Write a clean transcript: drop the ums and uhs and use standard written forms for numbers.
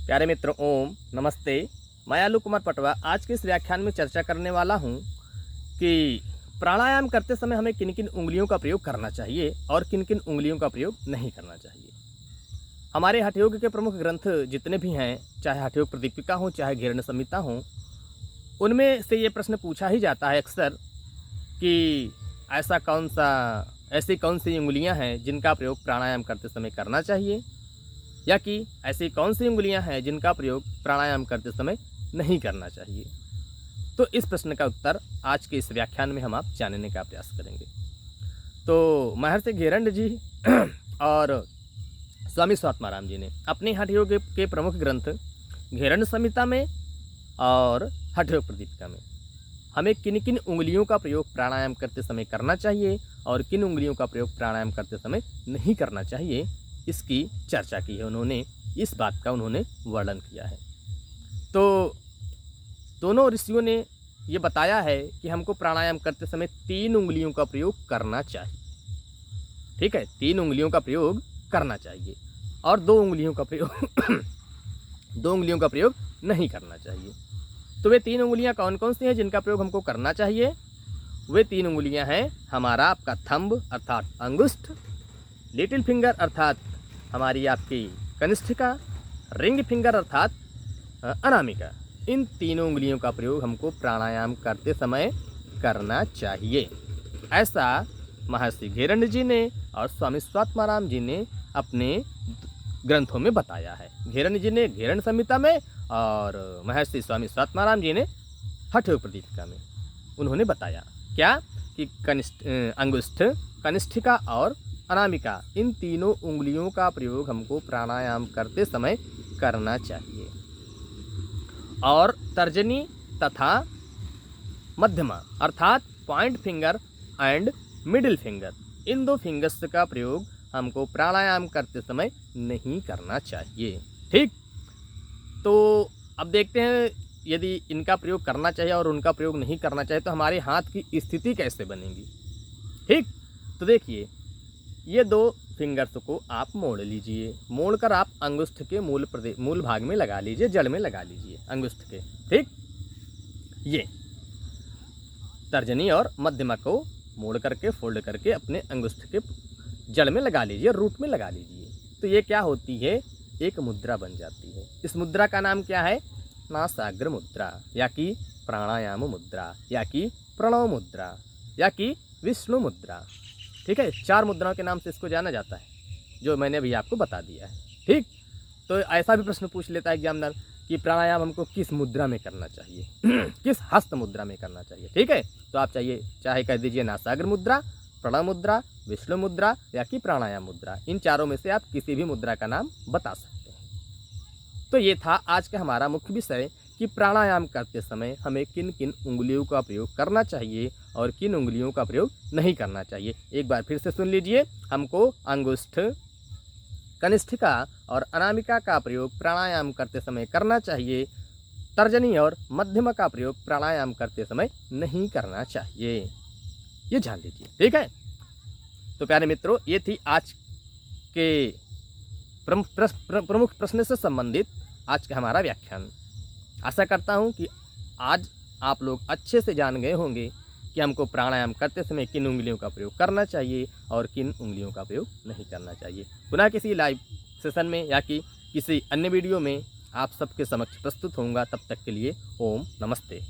प्यारे मित्रों, ओम नमस्ते। मैं आलू कुमार पटवा आज के इस व्याख्यान में चर्चा करने वाला हूं कि प्राणायाम करते समय हमें किन किन उंगलियों का प्रयोग करना चाहिए और किन किन उंगलियों का प्रयोग नहीं करना चाहिए। हमारे हठयोग के प्रमुख ग्रंथ जितने भी हैं, चाहे हठयोग प्रदीपिका हो चाहे घेरण संहिता हो, उनमें से ये प्रश्न पूछा ही जाता है अक्सर कि ऐसी कौन सी उंगलियां हैं जिनका प्रयोग प्राणायाम करते समय करना चाहिए, या कि ऐसी कौन सी उंगलियां हैं जिनका प्रयोग प्राणायाम करते समय नहीं करना चाहिए। तो इस प्रश्न का उत्तर आज के इस व्याख्यान में हम आप जानने का प्रयास करेंगे। तो महर्षि घेरंड जी और स्वामी स्वात्माराम जी ने अपने हठयोग के प्रमुख ग्रंथ घेरण संहिता में और हठयोग प्रदीपिका में हमें किन किन उंगलियों का प्रयोग प्राणायाम करते समय करना चाहिए और किन उंगलियों का प्रयोग प्राणायाम करते समय नहीं करना चाहिए, इसकी चर्चा की है। उन्होंने इस बात का वर्णन किया है। तो दोनों ऋषियों ने ये बताया है कि हमको प्राणायाम करते समय 3 उंगलियों का प्रयोग करना चाहिए। ठीक है, 3 उंगलियों का प्रयोग करना चाहिए और 2 उंगलियों का प्रयोग 2 उंगलियों का प्रयोग नहीं करना चाहिए। तो वे 3 उंगलियां कौन कौन सी हैं जिनका प्रयोग हमको करना चाहिए? वे 3 उंगलियां हैं हमारा आपका थंब अर्थात अंगुष्ठ, लिटिल फिंगर अर्थात हमारी आपकी कनिष्ठिका, रिंग फिंगर अर्थात अनामिका। इन तीनों उंगलियों का प्रयोग हमको प्राणायाम करते समय करना चाहिए। ऐसा महर्षि घेरंड जी ने और स्वामी स्वात्माराम जी ने अपने ग्रंथों में बताया है। घेरंड जी ने घेरण संहिता में और महर्षि स्वामी स्वात्माराम जी ने हठयोग प्रदीपिका में उन्होंने बताया क्या कि अंगुष्ठ, कनिष्ठिका और अनामिका, इन तीनों उंगलियों का प्रयोग हमको प्राणायाम करते समय करना चाहिए। और तर्जनी तथा मध्यमा अर्थात point finger and middle finger, in 2 fingers का प्रयोग हमको प्राणायाम करते समय नहीं करना चाहिए। ठीक, तो अब देखते हैं यदि इनका प्रयोग करना चाहिए और उनका प्रयोग नहीं करना चाहिए तो हमारे हाथ की स्थिति कैसे बनेगी। ठीक, तो देखिए, ये 2 फिंगर्स को आप मोड़ लीजिए। मोड़कर आप अंगुष्ठ के मूल भाग में लगा लीजिए, जड़ में लगा लीजिए अंगुष्ठ के। ठीक, ये तर्जनी और मध्यमा को मोड़ करके फोल्ड करके अपने अंगुष्ठ के जड़ में लगा लीजिए, रूट में लगा लीजिए। तो ये क्या होती है? एक मुद्रा बन जाती है। इस मुद्रा का नाम क्या है? नासाग्र मुद्रा, या कि प्राणायाम मुद्रा, या कि प्रणव मुद्रा, या कि विष्णु मुद्रा। ठीक है, 4 मुद्राओं के नाम से इसको जाना जाता है, जो मैंने अभी आपको बता दिया है। ठीक, तो ऐसा भी प्रश्न पूछ लेता है एग्जामिनर कि प्राणायाम हमको किस मुद्रा में करना चाहिए किस हस्त मुद्रा में करना चाहिए। ठीक है, तो आप चाहे कह दीजिए नासाग्र मुद्रा, प्रणव मुद्रा, विष्णु मुद्रा, या कि प्राणायाम मुद्रा। इन चारों में से आप किसी भी मुद्रा का नाम बता सकते हैं। तो ये था आज का हमारा मुख्य विषय कि प्राणायाम करते समय हमें किन किन उंगलियों का प्रयोग करना चाहिए और किन उंगलियों का प्रयोग नहीं करना चाहिए। एक बार फिर से सुन लीजिए, हमको अंगुष्ठ, कनिष्ठिका और अनामिका का प्रयोग प्राणायाम करते समय करना चाहिए। तर्जनी और मध्यमा का प्रयोग प्राणायाम करते समय नहीं करना चाहिए, ये जान लीजिए। ठीक है, तो प्यारे मित्रों, ये थी आज के प्रमुख प्रश्न से संबंधित आज का हमारा व्याख्यान। आशा करता हूँ कि आज आप लोग अच्छे से जान गए होंगे कि हमको प्राणायाम करते समय किन उंगलियों का प्रयोग करना चाहिए और किन उंगलियों का प्रयोग नहीं करना चाहिए। पुनः किसी लाइव सेशन में या कि किसी अन्य वीडियो में आप सबके समक्ष प्रस्तुत होऊंगा। तब तक के लिए ओम नमस्ते।